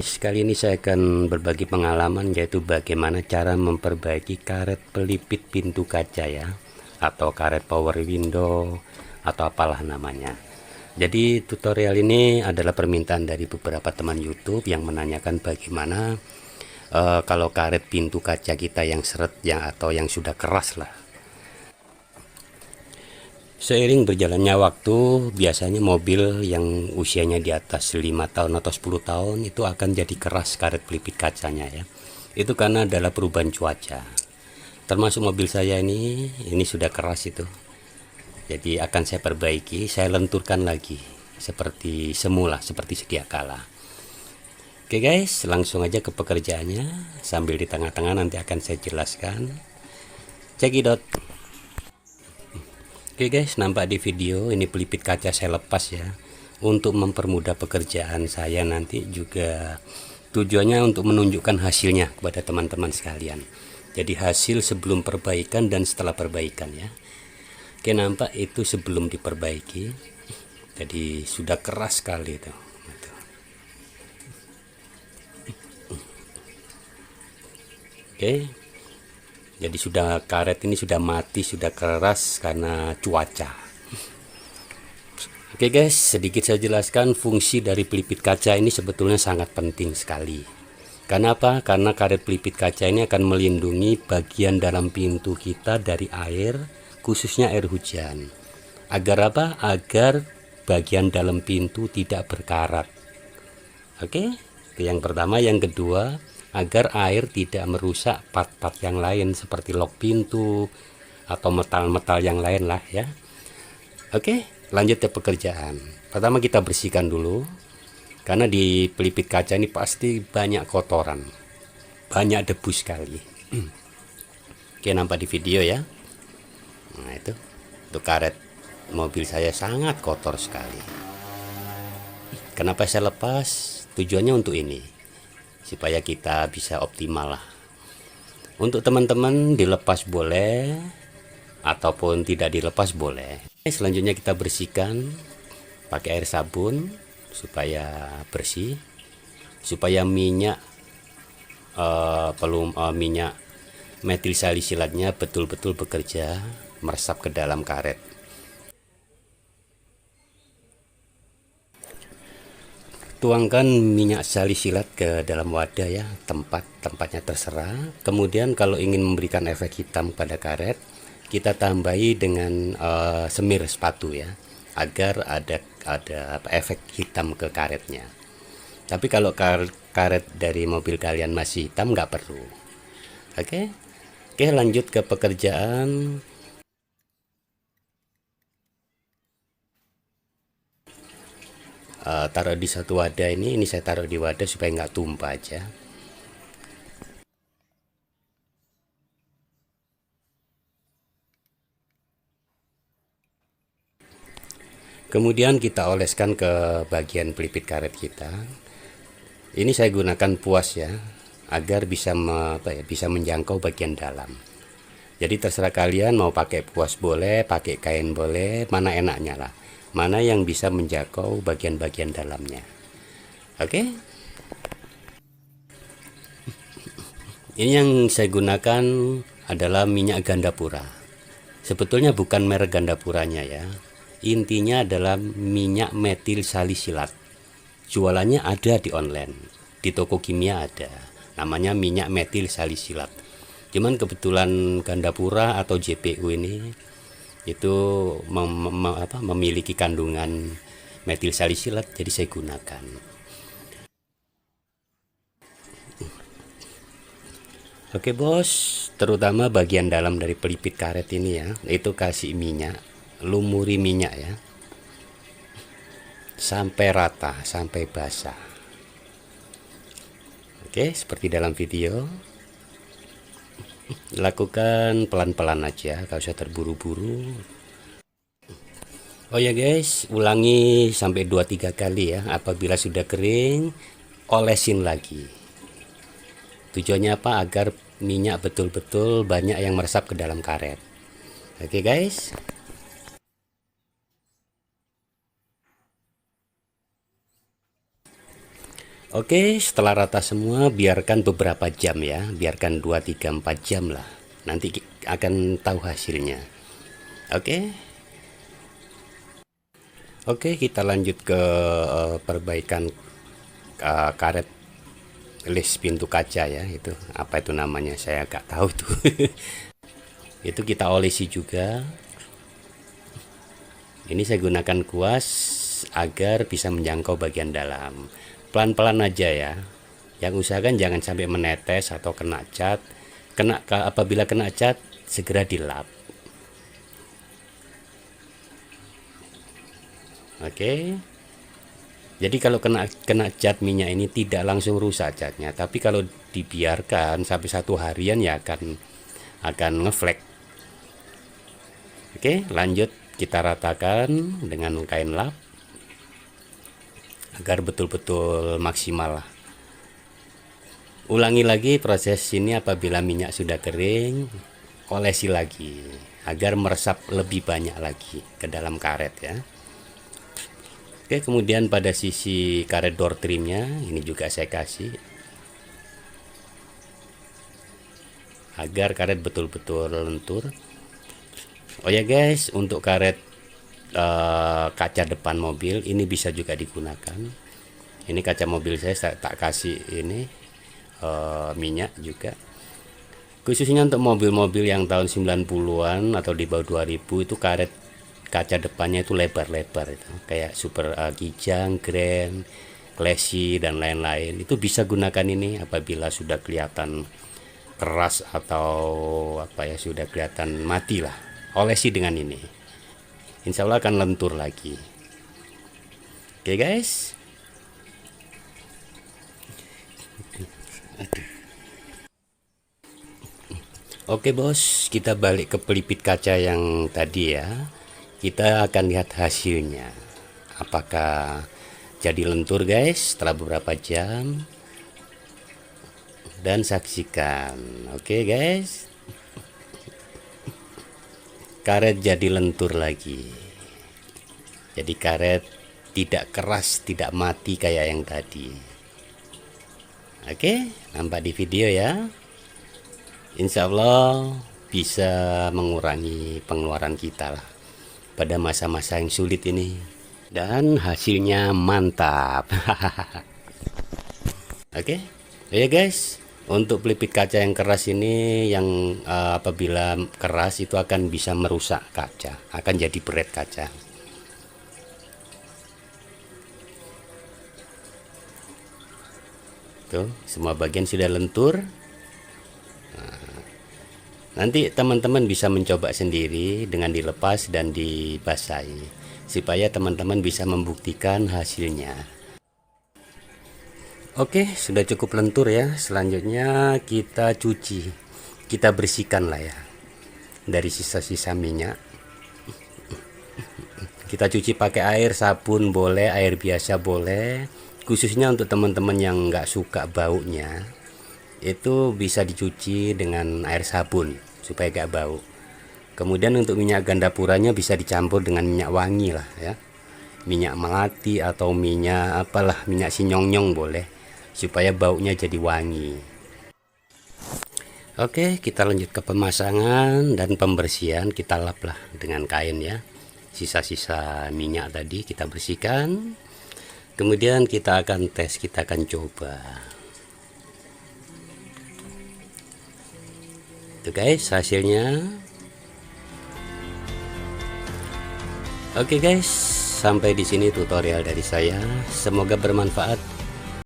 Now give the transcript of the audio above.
Kali ini saya akan berbagi pengalaman, yaitu bagaimana cara memperbaiki karet pelipit pintu kaca ya, atau karet power window atau apalah namanya. Jadi tutorial ini adalah permintaan dari beberapa teman YouTube yang menanyakan bagaimana kalau karet pintu kaca kita yang seret yang atau yang sudah keras lah. Seiring berjalannya waktu, biasanya mobil yang usianya di atas 5 tahun atau 10 tahun itu akan jadi keras karet pelipit kacanya ya. Itu karena adalah perubahan cuaca. Termasuk mobil saya ini sudah keras itu. Jadi akan saya perbaiki, saya lenturkan lagi seperti semula, seperti sedia kala. Oke guys, langsung aja ke pekerjaannya. Sambil di tengah-tengah nanti akan saya jelaskan. Cekidot. Oke guys, nampak di video ini pelipit kaca saya lepas ya, untuk mempermudah pekerjaan saya nanti, juga tujuannya untuk menunjukkan hasilnya kepada teman-teman sekalian. Jadi hasil sebelum perbaikan dan setelah perbaikan ya. Oke, nampak itu sebelum diperbaiki, jadi sudah keras sekali itu. Oke, jadi sudah karet ini sudah mati, sudah keras karena cuaca. Oke guys, sedikit saya jelaskan fungsi dari pelipit kaca ini sebetulnya sangat penting sekali. Karena apa? Karena karet pelipit kaca ini akan melindungi bagian dalam pintu kita dari air, khususnya air hujan. Agar apa? Agar bagian dalam pintu tidak berkarat. Oke, itu yang pertama. Yang kedua, agar air tidak merusak part-part yang lain seperti lock pintu atau metal-metal yang lain lah ya. Oke, lanjut ke pekerjaan. Pertama kita bersihkan dulu, karena di pelipit kaca ini pasti banyak kotoran, banyak debu sekali. Oke, nampak di video ya. Nah itu, untuk karet mobil saya sangat kotor sekali. Kenapa saya lepas? Tujuannya untuk ini, supaya kita bisa optimal lah. Untuk teman-teman dilepas boleh, ataupun tidak dilepas boleh. Selanjutnya kita bersihkan pakai air sabun supaya bersih, supaya minyak minyak metil salisilatnya betul-betul bekerja, meresap ke dalam karet. Tuangkan minyak salisilat ke dalam wadah ya, tempatnya terserah. Kemudian kalau ingin memberikan efek hitam pada karet, kita tambahi dengan semir sepatu ya, agar ada efek hitam ke karetnya. Tapi kalau karet dari mobil kalian masih hitam, nggak perlu. Oke, lanjut ke pekerjaan. Taruh di satu wadah ini saya taruh di wadah supaya nggak tumpah aja. Kemudian kita oleskan ke bagian pelipit karet kita. Ini saya gunakan puas ya, agar bisa bisa menjangkau bagian dalam. Jadi terserah kalian mau pakai puas boleh, pakai kain boleh, mana enaknya lah. Mana yang bisa menjangkau bagian-bagian dalamnya. Oke. Ini yang saya gunakan adalah minyak Gandapura. Sebetulnya bukan merek Gandapuranya ya. Intinya adalah minyak metil salisilat. Jualannya ada di online, di toko kimia ada. Namanya minyak metil salisilat. Cuman kebetulan Gandapura atau JPU ini itu memiliki kandungan metil salisilat, jadi saya gunakan. Oke bos, terutama bagian dalam dari pelipit karet ini ya, itu kasih minyak, lumuri minyak ya, sampai rata, sampai basah. Oke, seperti dalam video. Lakukan pelan-pelan aja, gak usah terburu-buru. Oh ya guys, ulangi sampai 2-3 kali ya. Apabila sudah kering, olesin lagi. Tujuannya apa? Agar minyak betul-betul banyak yang meresap ke dalam karet. Oke guys. Oke, setelah rata semua biarkan beberapa jam ya, biarkan 2, 3, 4 jam lah. Nanti akan tahu hasilnya. Oke. Oke, kita lanjut ke perbaikan karet list pintu kaca ya. Itu apa itu namanya, saya nggak tahu tuh. Itu kita olesi juga. Ini saya gunakan kuas agar bisa menjangkau bagian dalam. Pelan-pelan aja ya. Yang usahakan jangan sampai menetes atau kena cat. Apabila kena cat segera dilap. Oke. Jadi kalau kena cat minyak ini tidak langsung rusak catnya, tapi kalau dibiarkan sampai 1 harian ya akan ngeflek. Oke, lanjut kita ratakan dengan kain lap agar betul-betul maksimal lah. Ulangi lagi proses ini apabila minyak sudah kering, olesi lagi agar meresap lebih banyak lagi ke dalam karet ya. Oke, kemudian pada sisi karet door trimnya ini juga saya kasih agar karet betul-betul lentur. Oh ya guys, untuk karet kaca depan mobil ini bisa juga digunakan. Ini kaca mobil saya tak kasih ini minyak juga. Khususnya untuk mobil-mobil yang tahun 90-an atau di bawah 2000 itu karet kaca depannya itu lebar-lebar itu kayak Super Kijang, Grand, Classy dan lain-lain. Itu bisa gunakan ini apabila sudah kelihatan keras atau apa ya, sudah kelihatan mati lah. Olesi dengan ini. Insya Allah akan lentur lagi. Oke guys. Oke bos, kita balik ke pelipit kaca yang tadi ya. Kita akan lihat hasilnya. Apakah jadi lentur guys setelah beberapa jam. Dan saksikan. Oke guys. Karet jadi lentur lagi. Jadi karet tidak keras, tidak mati kayak yang tadi. Oke, nampak di video ya. Insya Allah bisa mengurangi pengeluaran kita lah pada masa-masa yang sulit ini, dan hasilnya mantap. Oke, ya guys, untuk pelipit kaca yang keras ini yang apabila keras itu akan bisa merusak kaca, akan jadi berat kaca. Tuh, semua bagian sudah lentur. Nanti teman-teman bisa mencoba sendiri dengan dilepas dan dibasahi supaya teman-teman bisa membuktikan hasilnya. Oke, sudah cukup lentur ya. Selanjutnya kita cuci, kita bersihkan lah ya dari sisa-sisa minyak. Kita cuci pakai air sabun boleh, air biasa boleh. Khususnya untuk teman-teman yang nggak suka baunya, itu bisa dicuci dengan air sabun supaya gak bau. Kemudian untuk minyak gandapuranya bisa dicampur dengan minyak wangi lah ya, minyak melati atau minyak apalah, minyak sinyong-nyong boleh, supaya baunya jadi wangi. Oke, kita lanjut ke pemasangan dan pembersihan. Kita lap lah dengan kain ya, sisa-sisa minyak tadi kita bersihkan. Kemudian kita akan tes, kita akan coba. Itu guys hasilnya. Oke guys, sampai di sini tutorial dari saya. Semoga bermanfaat.